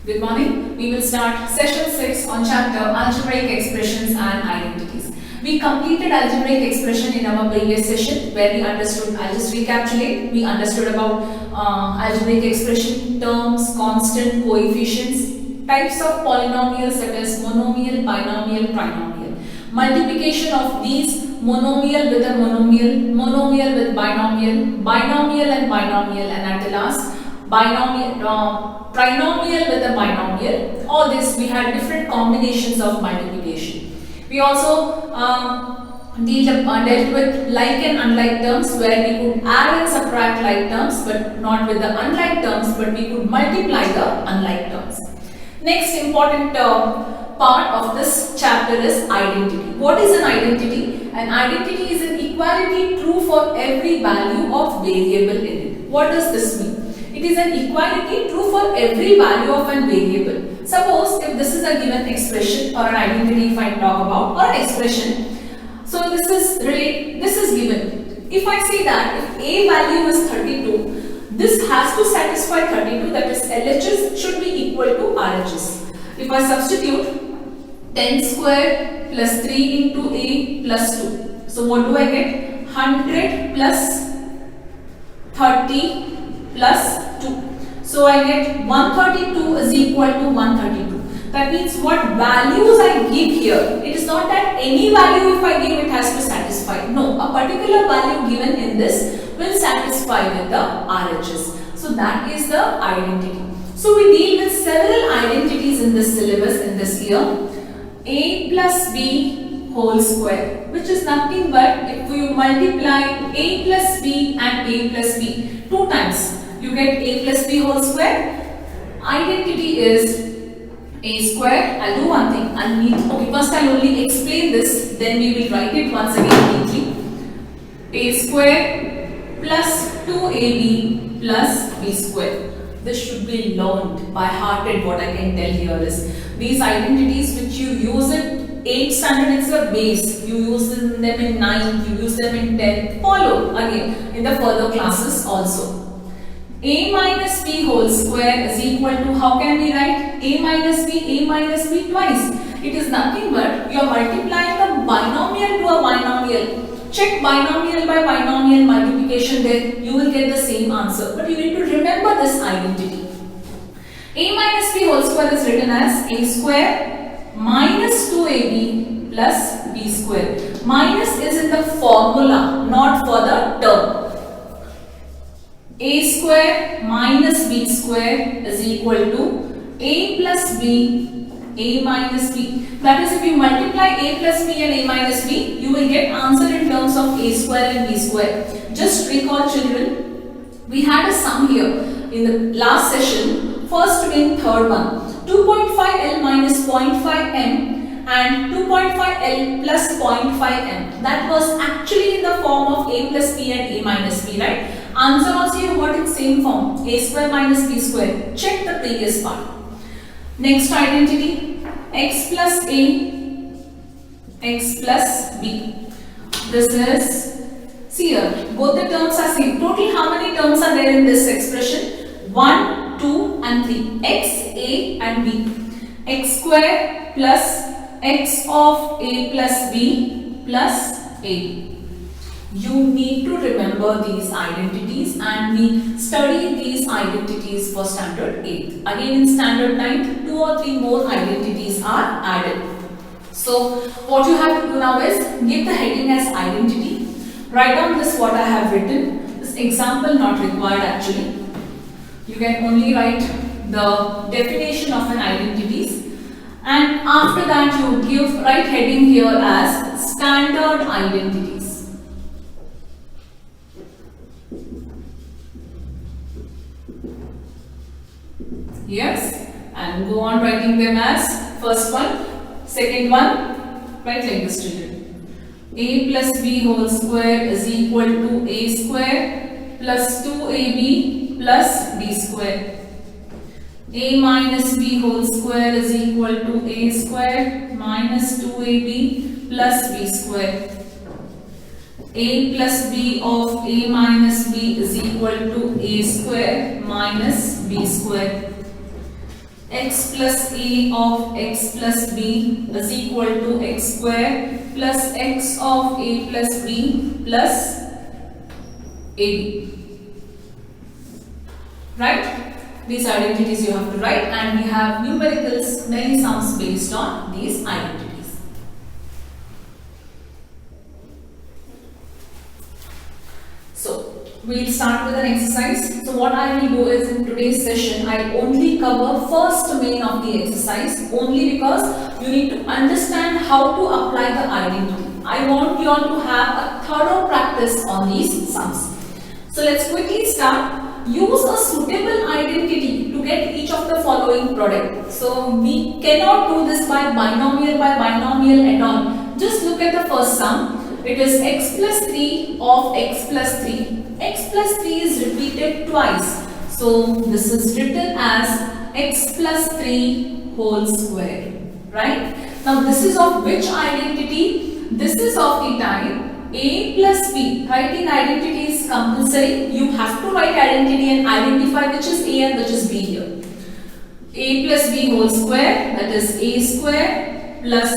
Good morning. We will start session 6 on chapter Algebraic Expressions and Identities. We completed algebraic expression in our previous session where we understood, I'll just recapitulate, we understood about algebraic expression, terms, constant, coefficients, types of polynomials such as monomial, binomial, trinomial. Multiplication of these monomial with a monomial, monomial with binomial, binomial and binomial, and at the last trinomial with a binomial. All this we had different combinations of multiplication. We also dealt with like and unlike terms where we could add and subtract like terms but not with the unlike terms, but we could multiply the unlike terms. Next important part of this chapter is identity. What is an identity? An identity is an equality true for every value of variable in it. What does this mean? It is an equality true for every value of an variable. Suppose if this is a given expression or an identity, if I talk about, or an expression. So this is given. If I say that if a value is 32, this has to satisfy 32, that is LHS should be equal to RHS. If I substitute 10 square plus 3 into a plus 2. So what do I get? 100 plus 30 plus 2. So I get 132 is equal to 132. That means what values I give here, it is not that any value if I give it has to satisfy. No, a particular value given in this will satisfy with the RHS. So that is the identity. So we deal with several identities in this syllabus in this year. A plus b whole square, which is nothing but if you multiply a plus b and a plus b 2 times, you get a plus b whole square. Identity is a square. I'll do one thing. First I'll only explain this, then we will write it once again neatly. A square plus 2ab plus b square. This should be learned by hearted. What I can tell here is these identities which you use in 8th standard, it's a base. You use them in 9th, you use them in 10th. Follow again in the further classes also. A minus b whole square is equal to, how can we write? A minus b twice. It is nothing but you are multiplying the binomial to a binomial. Check binomial by binomial multiplication there. You will get the same answer. But you need to remember this identity. A minus b whole square is written as a square minus 2ab plus b square. Minus is in the formula, not for the term. A square minus b square is equal to a plus b, a minus b. That is, if you multiply a plus b and a minus b, you will get answer in terms of a square and b square. Just recall children, we had a sum here in the last session, first and third one. 2.5L minus 0.5M and 2.5L plus 0.5M. That was actually in the form of a plus b and a minus b, right? Answer also you got in same form, a square minus b square. Check the previous part. Next identity, x plus a, x plus b. This is, see here, both the terms are same. Total how many terms are there in this expression? 1, 2 and 3. X, a and b. X square plus x of a plus b plus a. You need to remember these identities, and we study these identities for standard 8. Again in standard 9, 2 or 3 more identities are added. So what you have to do now is give the heading as identity. Write down this what I have written. This example not required actually. You can only write the definition of an identities, and after that you write heading here as standard identities. Yes, and go on writing them as first one, second one, write like this children. A plus b whole square is equal to a square plus 2ab plus b square. A minus b whole square is equal to a square minus 2ab plus b square. A plus b of a minus b is equal to a square minus b square. x plus a of x plus b is equal to x square plus x of a plus b plus ab. Right? These identities you have to write, and we have numericals, many sums based on these identities. So we'll start with an exercise. So what I will do is, in today's session, I only cover first domain of the exercise, only because you need to understand how to apply the identity. I want you all to have a thorough practice on these sums. So let's quickly start. Use a suitable identity to get each of the following product. So we cannot do this by binomial at all. Just look at the first sum. It is x plus 3 of x plus 3. X plus 3 is repeated twice. So this is written as x plus 3 whole square. Right? Now this is of which identity? This is of the type a plus b. Writing identity is compulsory. You have to write identity and identify which is a and which is b here. A plus b whole square, that is a square plus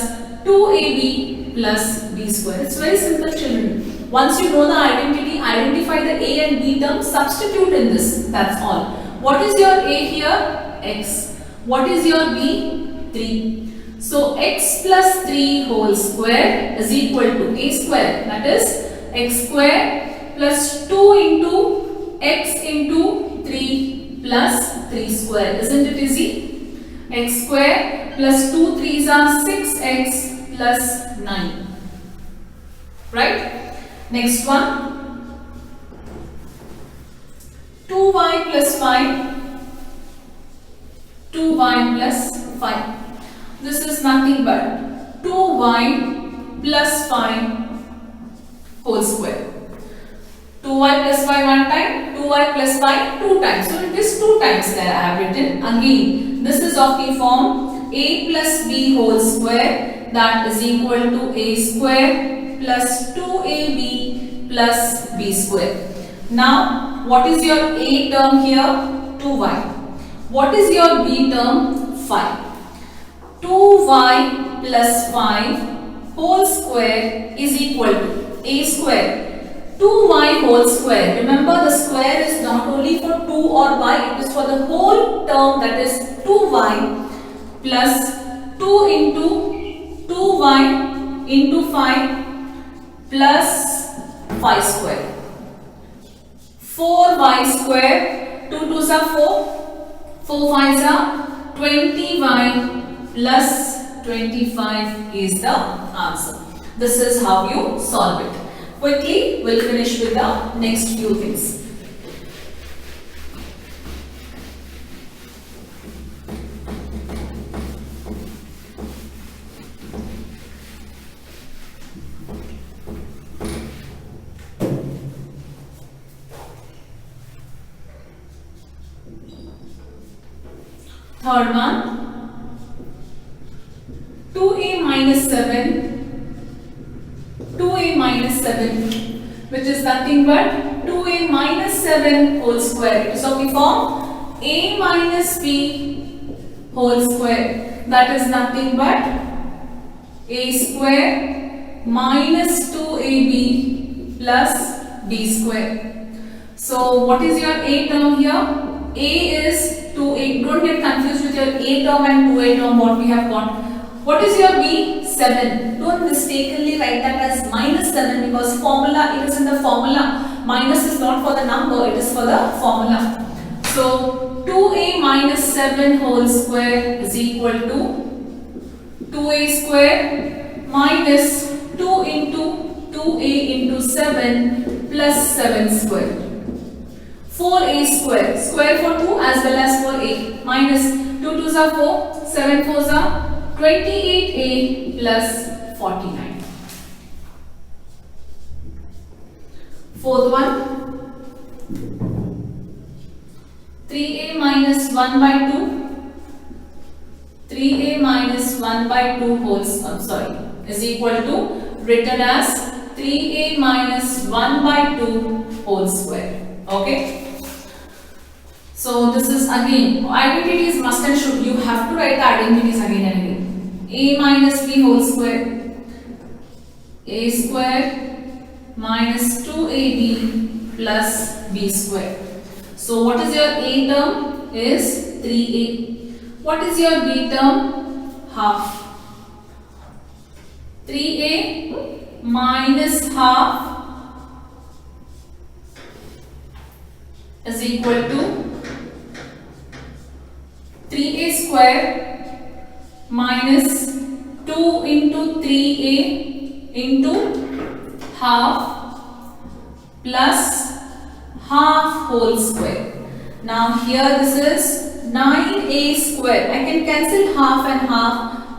2ab plus b square. It's very simple, children. Once you know the identity, identify the a and b terms, substitute in this. That's all. What is your a here? X. What is your b? 3. So x plus 3 whole square is equal to a square, that is x square plus 2 into x into 3 plus 3 square. Isn't it easy? X square plus 2 3s are 6x plus 9. Right? Next one. 2y plus 5. 2y plus 5. This is nothing but 2y plus 5 whole square. 2y plus 5 one time, 2y plus 5 two times. So it is 2 times there I have written. Again, this is of the form a plus b whole square, that is equal to a square plus 2ab plus b square. Now, what is your a term here? 2y. What is your b term? 5. 2y plus 5 whole square is equal to a square. 2y whole square. Remember, the square is not only for 2 or y, it is for the whole term, that is 2y plus 2 into 2y into 5 plus 5 square. 4y square. 2 2s are 4. 4 5s are 20y. Plus 25 is the answer. This is how you solve it. Quickly, we'll finish with the next few things. Third one. 2a minus 7, 2a minus 7, which is nothing but 2a minus 7 whole square. It is of the form a minus b whole square. That is nothing but a square minus 2ab plus b square. So what is your a term here? A is 2a. Don't get confused with your a term and 2a term what we have got. What is your b? 7. Don't mistakenly write that as minus 7 because formula, it is in the formula. Minus is not for the number, it is for the formula. So 2a minus 7 whole square is equal to 2a square minus 2 into 2a into 7 plus 7 square. 4a square. Square for 2 as well as for a. Minus 2 2s are 4, 7 4s are 28a plus 49. Fourth one. 3a minus 1 by 2. 3a minus 1 by 2 is equal to, written as 3a minus 1 by 2 whole square. Okay. So this is again identities must and should. You have to write the identities again and again. A minus b whole square, a square minus 2ab plus b square. So what is your a term is 3a. What is your b term? Half. 3a minus half is equal to 3a square minus 2 into 3a into half plus half whole square. Now here this is 9a square. I can cancel half and half,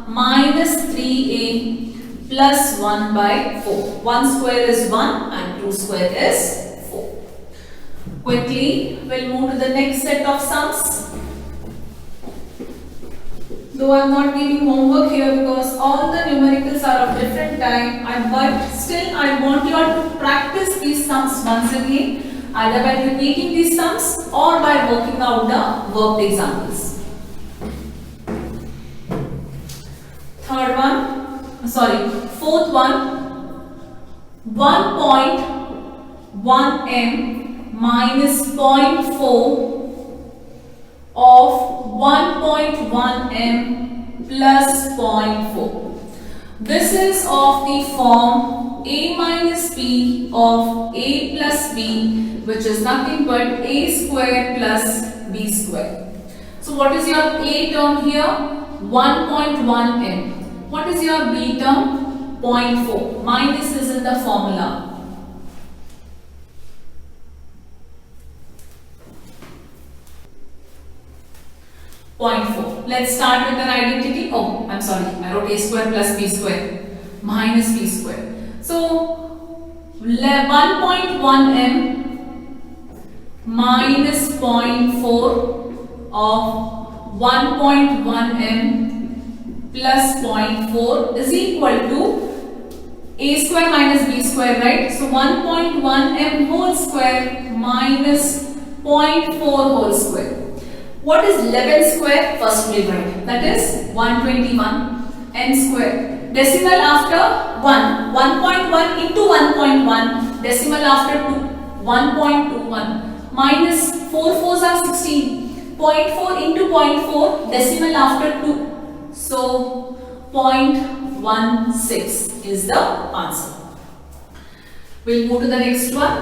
minus 3a plus 1 by 4. 1 square is 1 and 2 square is 4. Quickly we'll move to the next set of sums. Though I am not giving homework here because all the numericals are of different time, but still I want you all to practice these sums once again, either by repeating these sums or by working out the worked examples. Fourth one, 1.1m minus 0.4 of 1.1m plus 0.4. This is of the form a minus b of a plus b, which is nothing but a square plus b square. So what is your a term here? 1.1m. What is your b term? 0.4. Minus is in the formula. Let's start with an identity. Oh, I'm sorry. I wrote a square plus b square minus b square. So 1.1m minus 0.4 of 1.1m plus 0.4 is equal to a square minus b square, right? So 1.1m whole square minus 0.4 whole square. What is 11 square? First we'll write. That is 121 n square. Decimal after 1. 1.1 into 1.1. Decimal after 2. 1.21. Minus 4 4s are 16. 0.4 into 0.4. Decimal after 2. So 0.16 is the answer. We'll move to the next one.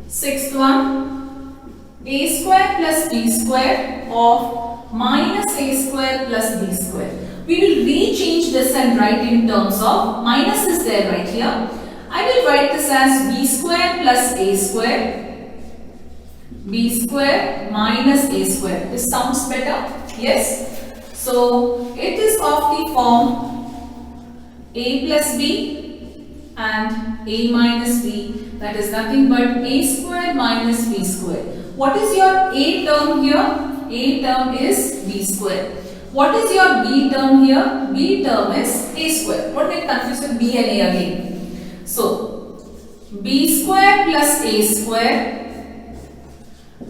Sixth one. A square plus b square of minus a square plus b square. We will rechange this and write in terms of minus is there right here. I will write this as b square plus a square. B square minus a square. This sounds better? Yes. So it is of the form a plus b and a minus b. That is nothing but a square minus b square. What is your a term here? A term is b square. What is your b term here? B term is a square. Don't get confused with b and a again. So b square plus a square,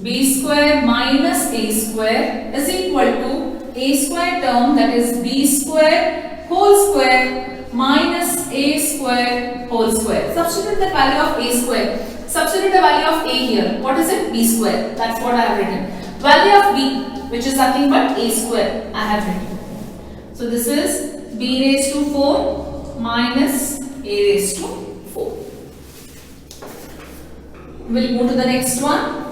b square minus a square is equal to a square term, that is b square whole square minus a square whole square. Substitute the value of a square. Substitute the value of a here. What is it? B square. That's what I have written. Value of b, which is nothing but a square, I have written. So this is b raised to 4 minus a raised to 4. We'll move to the next one.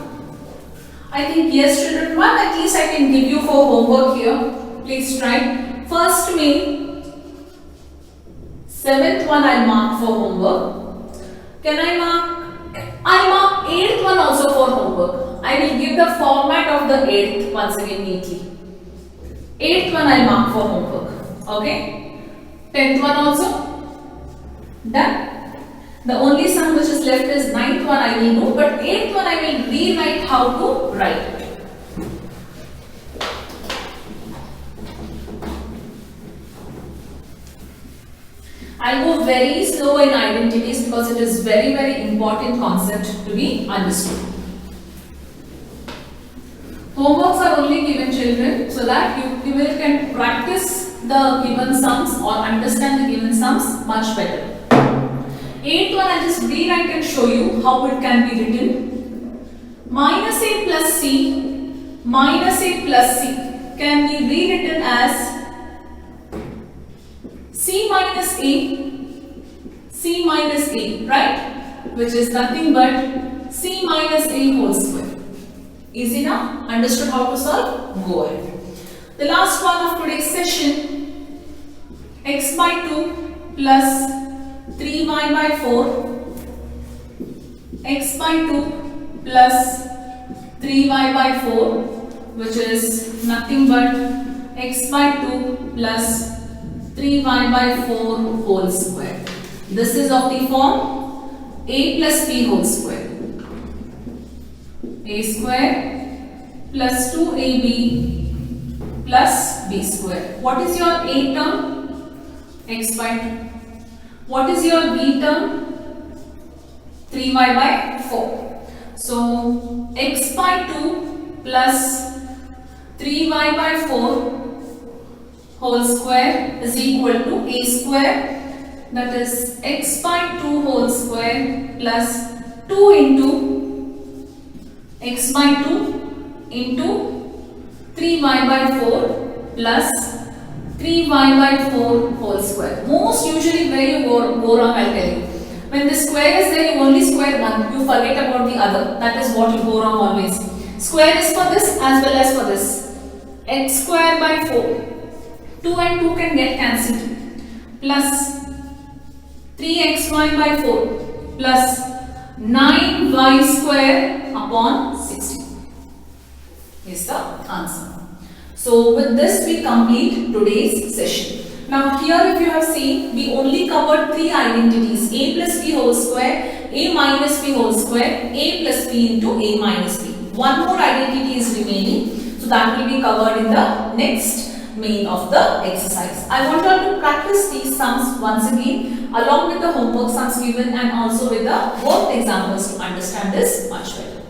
I think yes, children, one at least I can give you for homework here. Please try. First main, 7th one I'll mark for homework. Can I mark? I'll mark 8th one also for homework. I will give the format of the 8th once again neatly. 8th one I'll mark for homework. Okay? 10th one also. Done. The only sum which is left is 9th one I will do, but 8th one I will rewrite how to write. I'll go very slow in identities because it is very important concept to be understood. Homeworks are only given, children, so that you will can practice the given sums or understand the given sums much better. Eighth one, I'll just rewrite and show you how it can be written. Minus a plus c can be rewritten as c minus a, right? Which is nothing but c minus a whole square. Easy now? Understood how to solve? Go ahead. The last one of today's session, x by 2 plus 3y by 4, x by 2 plus 3y by 4, which is nothing but x by 2 plus 3y by 4 whole square. This is of the form a plus b whole square. A square plus 2ab plus b square. What is your a term? X by 2. What is your b term? 3y by 4. So x by 2 plus 3y by 4 whole square is equal to a square, that is x by 2 whole square plus 2 into x by 2 into 3y by 4 plus 3y by 4 whole square. Most usually where you go wrong, I'll tell you. When the square is there, you only square one, you forget about the other. That is what you go wrong always. Square is for this as well as for this. X square by 4. 2 and 2 can get cancelled. Plus 3xy by 4 plus 9y square upon 60 is the answer. So with this we complete today's session. Now here if you have seen, we only covered three identities, a plus b whole square, a minus b whole square, a plus b into a minus b. One more identity is remaining, so that will be covered in the next main of the exercise. I want you all to practice these sums once again along with the homework sums given and also with the worked examples to understand this much better.